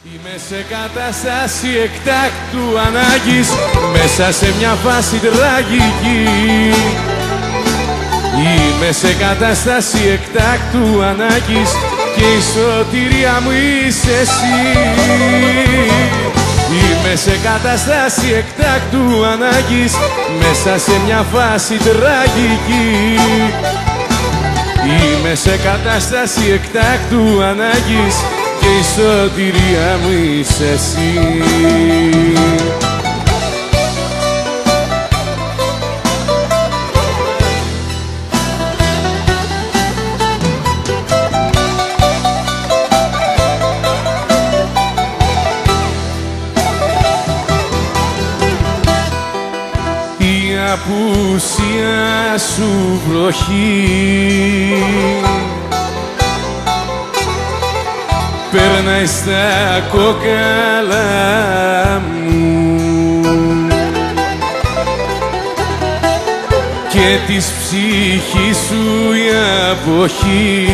Είμαι σε κατάσταση εκτάκτου ανάγκης, μέσα σε μια φάση τραγική. Είμαι σε κατάσταση εκτάκτου ανάγκης και η σωτηρία μου είσαι εσύ. Είμαι σε κατάσταση εκτάκτου ανάγκης, μέσα σε μια φάση τραγική. Είμαι σε κατάσταση εκτάκτου ανάγκης και η σωτηρία μου είσαι εσύ. Η απουσία σου βροχή περνάει στα κόκαλα μου και της ψυχής σου η αποχή